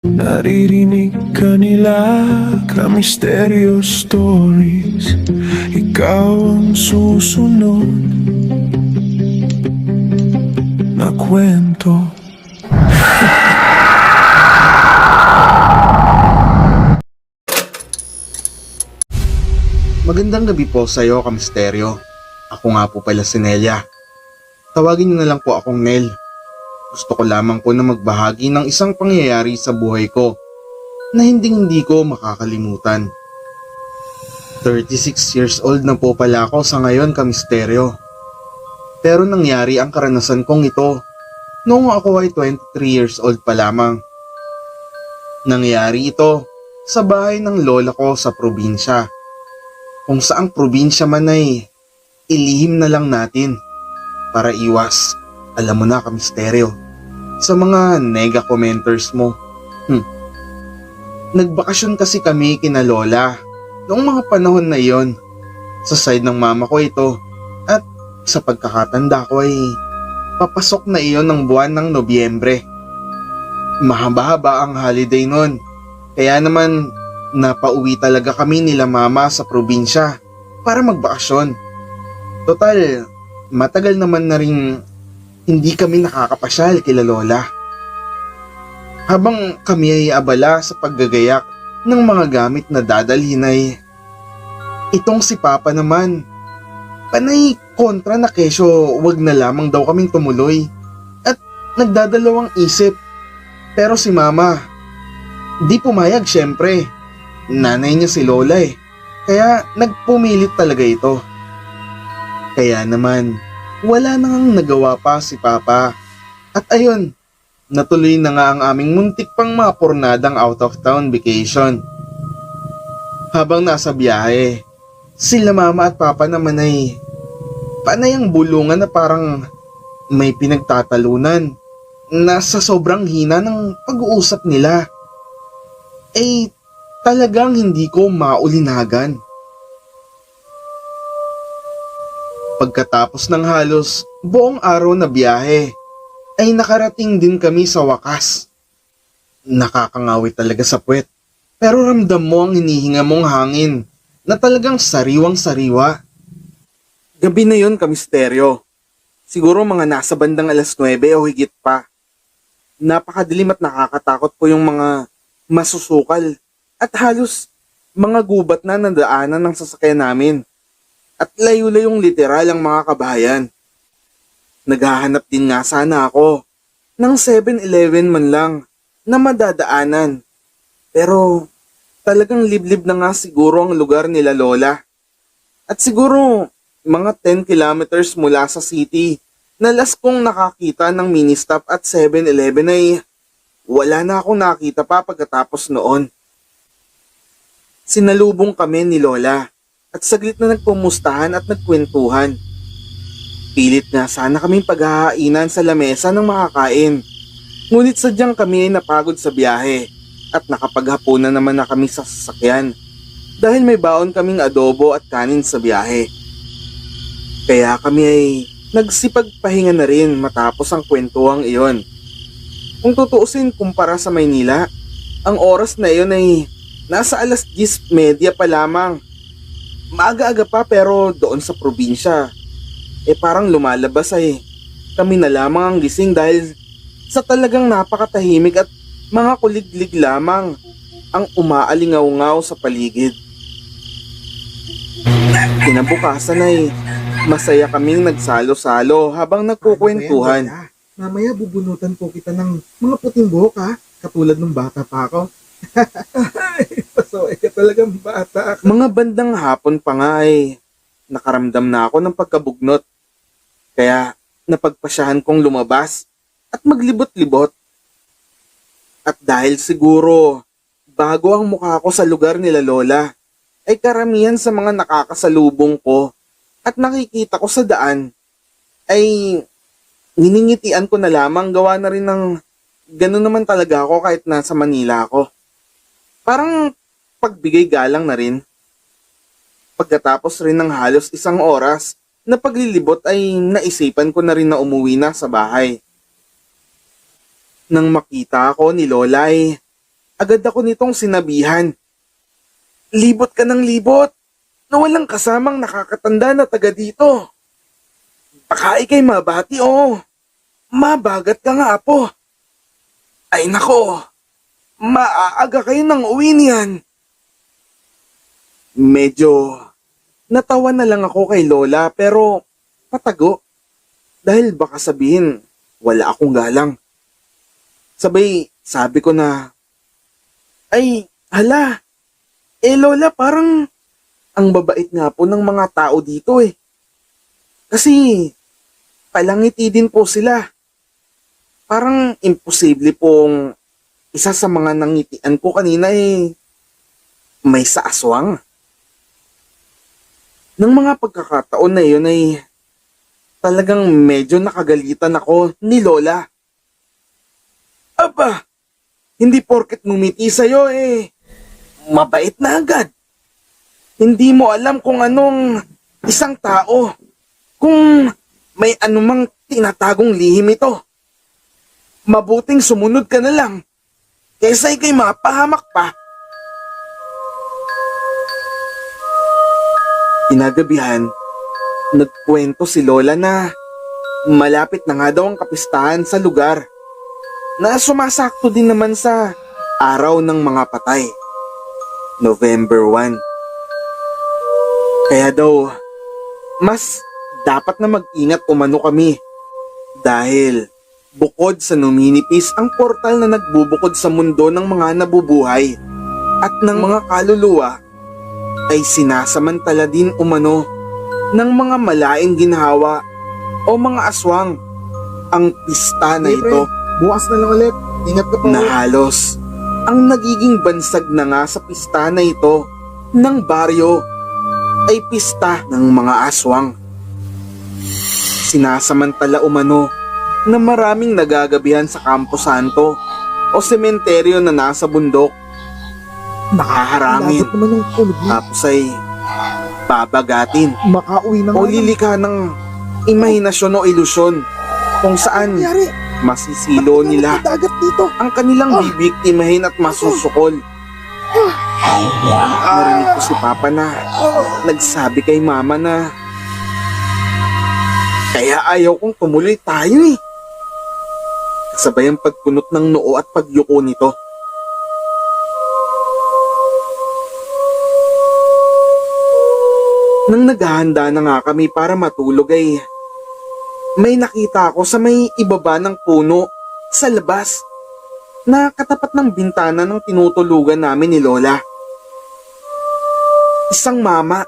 Naririnig ka nila ka-misteryo stories. Ikaw ang susunod na kwento. Magandang gabi po sa iyo, Kamisteryo. Ako nga po pala si Nelia. Tawagin niyo na lang po akong Nel. Gusto ko lamang po na magbahagi ng isang pangyayari sa buhay ko na hindi ko makakalimutan. 36 years old na po pala ako sa ngayon, Kamisteryo. Pero nangyari ang karanasan kong ito noong ako ay 23 years old pa lamang. Nangyari ito sa bahay ng lola ko sa probinsya. Kung saang probinsya man ay ilihim na lang natin para iwas, alam mo na, Kamisteryo, sa mga nega commenters mo. Nagbakasyon kasi kami kina lola noong mga panahon na iyon. Sa side ng mama ko ito at sa pagkakatanda ko ay papasok na iyon ng buwan ng Nobyembre. Mahaba-haba ang holiday noon, kaya naman napauwi talaga kami nila mama sa probinsya para magbakasyon. Total, matagal naman na rin hindi kami nakakapasyal kila lola. Habang kami ay abala sa paggagayak ng mga gamit na dadalhin ay itong si Papa naman, panay kontra na kesyo wag na lamang daw kaming tumuloy at nagdadalawang isip. Pero si Mama, di pumayag syempre. Nanay niya si Lola kaya nagpumilit talaga ito. Kaya naman, wala nang nagawa pa si Papa. At ayun, natuloy na nga ang aming muntik pang mapurnadang out of town vacation. Habang nasa biyahe, sila Mama at Papa naman ay panay ang bulungan na parang may pinagtatalunan na sa sobrang hina ng pag-uusap nila. Talagang hindi ko maulinagan. Pagkatapos ng halos buong araw na biyahe, ay nakarating din kami sa wakas. Nakakangawit talaga sa puwet, pero ramdam mo ang hinihinga mong hangin na talagang sariwang-sariwa. Gabi na yon, Kamisteryo. Siguro mga nasa bandang 9:00 o higit pa. Napakadilim at nakakatakot po yung mga masusukal. At halos mga gubat na nadaanan ng sasakyan namin. At layo-layong literal ang mga kabahayan. Naghahanap din nga sana ako ng 7-Eleven man lang na madadaanan. Pero talagang liblib na nga siguro ang lugar nila lola. At siguro mga 10 kilometers mula sa city na last kong nakakita ng mini-stop at 7-Eleven ay wala na akong nakita pa pagkatapos noon. Sinalubong kami ni Lola at saglit na nagpumustahan at nagkwentuhan. Pilit nga sana kaming paghahainan sa lamesa ng makakain. Ngunit sadyang kami ay napagod sa biyahe at nakapaghapunan naman na kami sa sasakyan dahil may baon kaming adobo at kanin sa biyahe. Kaya kami ay nagsipagpahinga na rin matapos ang kwentuhang iyon. Kung tutuusin kumpara sa Maynila, ang oras na iyon ay nasa 10:30 pa lamang. Maaga-aga pa pero doon sa probinsya, parang lumalabas ay kami na lamang ang gising dahil sa talagang napakatahimik at mga kuliglig lamang ang umaalingaw-ngaw sa paligid. Kinabukasan ay masaya kaming nagsalo-salo habang nagkukwentuhan. Mamaya bubunutan po kita ng mga puting buhok katulad ng bata pa ako. Pasaway ka talagang bata. Mga bandang hapon pa nga ay nakaramdam na ako ng pagkabugnot. Kaya napagpasyahan kong lumabas at maglibot-libot. At dahil siguro bago ang mukha ko sa lugar nila lola, ay karamihan sa mga nakakasalubong ko at nakikita ko sa daan ay niningitian ko na lamang. Gawa na rin ng ganun naman talaga ako kahit nasa Manila ako. Parang pagbigay galang na rin. Pagkatapos rin ng halos 1 oras na paglilibot ay naisipan ko na rin na umuwi na sa bahay. Nang makita ako ni Lola ay agad ako nitong sinabihan. Libot ka ng libot, na walang kasamang nakakatanda na taga dito. Baka ikay mabati o mabagat ka nga apo. Ay nako, maaaga kayo ng uwi niyan. Medyo natawa na lang ako kay Lola pero patago. Dahil baka sabihin wala akong galang. Sabay sabi ko na, ay hala, Lola parang ang babait nga po ng mga tao dito eh. Kasi palangiti din po sila. Parang imposible pong isa sa mga nangitian ko kanina eh may sa aswang. Nang mga pagkakataon na yun ay talagang medyo nakagalitan ako ni Lola. Aba, hindi porket ngumiti sa'yo eh mabait na agad. Hindi mo alam kung anong isang tao, kung may anumang tinatagong lihim ito. Mabuting sumunod ka na lang, kaysa ikay mapahamak pa. Kinagabihan, nagkwento si Lola na malapit na nga daw ang kapistahan sa lugar na sumasakto din naman sa araw ng mga patay, November 1. Kaya daw, mas dapat na mag-ingat umano kami dahil bukod sa numinipis ang portal na nagbubukod sa mundo ng mga nabubuhay at ng mga kaluluwa, ay sinasamantala din umano ng mga malaing ginhawa o mga aswang ang pista na ito. Bukas na lang ulit. Ingat ka pa. Na halos ang nagiging bansag na nga sa pista na ito ng baryo ay pista ng mga aswang. Sinasamantala umano na maraming nagagabihan sa Campo Santo o sementeryo na nasa bundok. Nakaharangin. Labot naman yung tulog niya. Tapos ay babagatin Makauwi na o nga. lilika ng imahinasyon o ilusyon kung saan Nangyari? masisilo nila Dagat dito. ang kanilang bibiktimahin at masusukol. Narinig ko si Papa na nagsabi kay Mama na kaya ayaw kong tumuloy tayo eh. Kasabay ang pagkunot ng noo at pagyuko nito. Nang naghahanda na nga kami para matulog ay may nakita ako sa may ibaba ng puno sa labas na katapat ng bintana ng tinutulugan namin ni Lola. Isang mama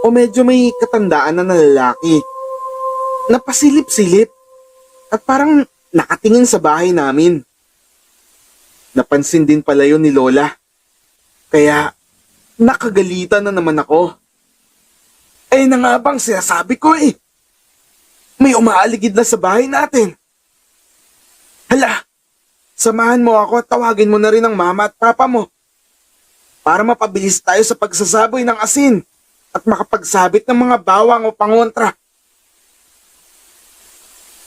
o medyo may katandaan na lalaki na pasilip-silip at parang nakatingin sa bahay namin. Napansin din pala yun ni Lola. Kaya nakagalitan na naman ako. Ay na nga bang sinasabi ko eh. May umaaligid na sa bahay natin. Hala, samahan mo ako at tawagin mo na rin ang mama at papa mo para mapabilis tayo sa pagsasaboy ng asin at makapagsabit ng mga bawang o pangontra.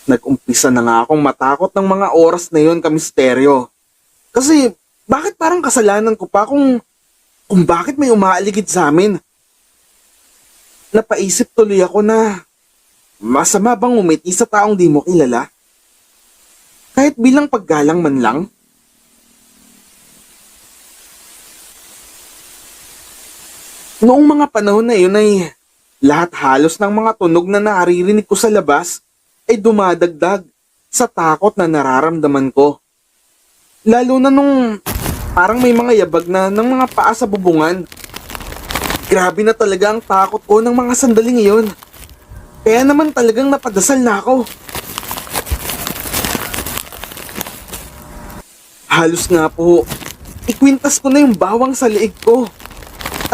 Nag-umpisa na nga akong matakot ng mga oras na yon kamisteryo. Kasi bakit parang kasalanan ko pa kung bakit may umaaligid sa amin? Napaisip tuloy ako na masama bang umiti sa taong di mo kilala? Kahit bilang paggalang man lang? Noong mga panahon na yun ay lahat halos ng mga tunog na naririnig ko sa labas ay dumadagdag sa takot na nararamdaman ko. Lalo na nung parang may mga yabag na ng mga paa sa bubungan. Grabe na talaga ang takot ko ng mga sandaling iyon. Kaya naman talagang napadasal na ako. Halos nga po, ikwintas ko na yung bawang sa liig ko.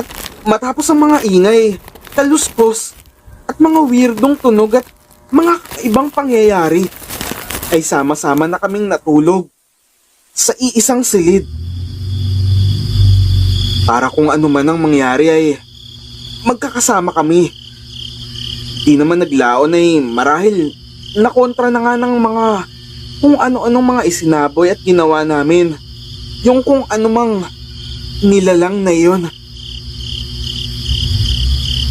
At matapos ang mga ingay, kaluskos, at mga weirdong tunog at mga kakaibang pangyayari, ay sama-sama na kaming natulog sa iisang silid. Para kung ano man ang mangyari ay magkakasama kami. Di naman naglaon ay marahil nakontra na nga ng mga kung ano-anong mga isinaboy at ginawa namin Yung kung anumang nilalang na yun.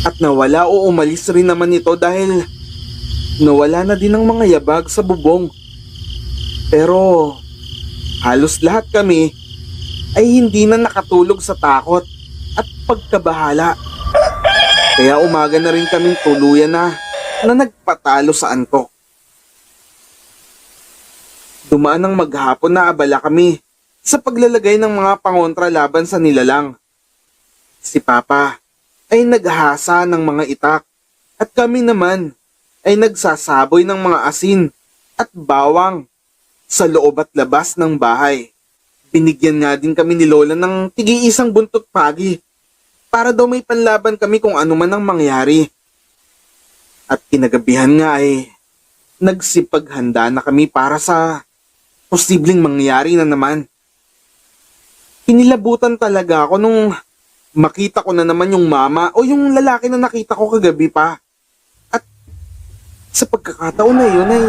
At nawala o umalis rin naman ito dahil nawala na din ang mga yabag sa bubong. Pero halos lahat kami ay hindi na nakatulog sa takot at pagkabahala. Kaya umaga na rin kaming tuluyan na nagpatalo sa antok. Dumaan ng maghapon na abala kami sa paglalagay ng mga pangontra laban sa nilalang. Si Papa ay naghasa ng mga itak at kami naman ay nagsasaboy ng mga asin at bawang sa loob at labas ng bahay. Binigyan nga din kami ni Lola ng tig-iisang buntot pagi para daw may panlaban kami kung ano man ang mangyari. At kinagabihan nga ay nagsipaghanda na kami para sa posibleng mangyari na naman. Kinilabutan talaga ako nung makita ko na naman yung mama o yung lalaki na nakita ko kagabi pa. At sa pagkakataon na yun ay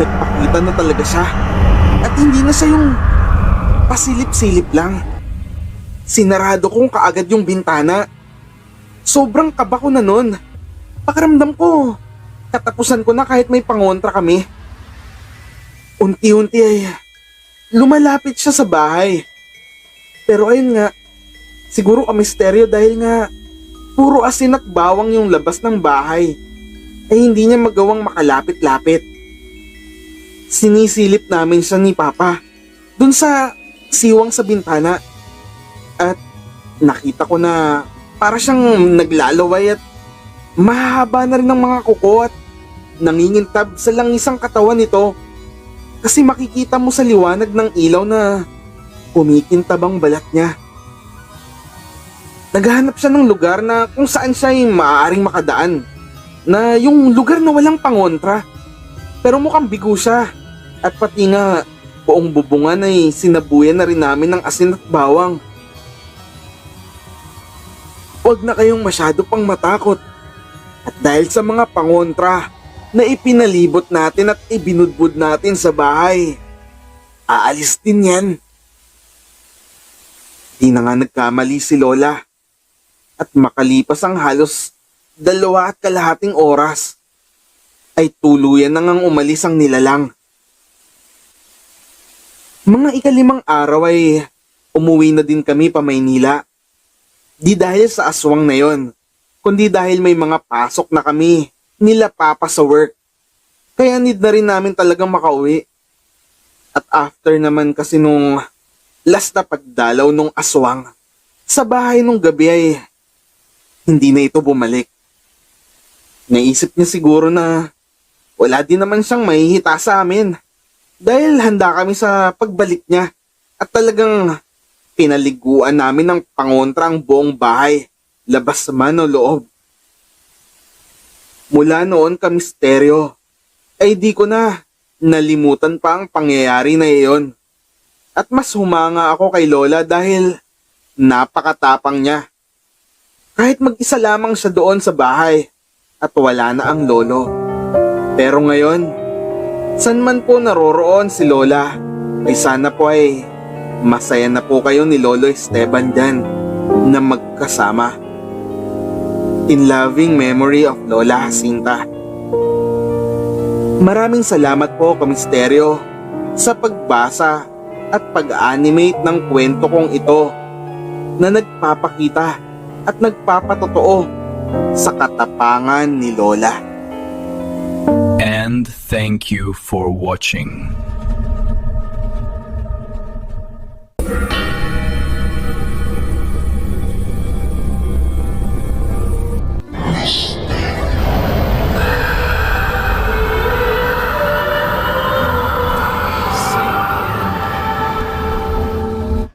nagpakita na talaga siya. At hindi na siya yung pasilip-silip lang. Sinarado kong kaagad yung bintana. Sobrang kaba ko na nun. Pakiramdam ko, katapusan ko na kahit may pangontra kami. Unti-unti ay lumalapit siya sa bahay. Pero ayun nga, siguro misteryo dahil nga puro asin at bawang yung labas ng bahay. Ay hindi niya magawang makalapit-lapit. Sinisilip namin siya ni Papa dun sa siwang sa bintana. At nakita ko na para siyang naglalaway at mahaba na rin ang mga kuko at nangingintab sa langisang katawan nito. Kasi makikita mo sa liwanag ng ilaw na kumikintab ang balat niya. Naghahanap siya ng lugar na kung saan siya ay maaaring makadaan. Na yung lugar na walang pangontra. Pero mukhang bigo siya. At pati nga buong bubungan ay sinabuyan na rin namin ng asin at bawang. Huwag na kayong masyado pang matakot. At dahil sa mga pangontra na ipinalibot natin at ibinudbud natin sa bahay, aalis din yan. Di na nga nagkamali si Lola. At makalipas ang halos 2.5 oras, ay tuluyan na ngang umalis ang nilalang. Mga 5 araw ay umuwi na din kami pa Maynila. Di dahil sa aswang na yon, kundi dahil may mga pasok na kami nila Papa sa work. Kaya need na rin namin talagang makauwi. At after naman kasi nung last na pagdalaw nung aswang, sa bahay nung gabi ay hindi na ito bumalik. Naisip niya siguro na wala din naman siyang mahihita sa amin. Dahil handa kami sa pagbalik niya at talagang pinaliguan namin ng pangontra ang buong bahay, labas man o loob. Mula noon ka misteryo, ay di ko na nalimutan pa ang pangyayari na iyon. At mas humanga ako kay Lola dahil napakatapang niya. Kahit mag-isa lamang siya doon sa bahay at wala na ang lolo. Pero ngayon, san man po naroroon si Lola, ay sana po ay masaya na po kayo ni Lolo Esteban dyan na magkasama. In loving memory of Lola Jacinta. Maraming salamat po Kamisteryo sa pagbasa at pag-animate ng kwento kong ito na nagpapakita at nagpapatotoo sa katapangan ni Lola. And thank you for watching.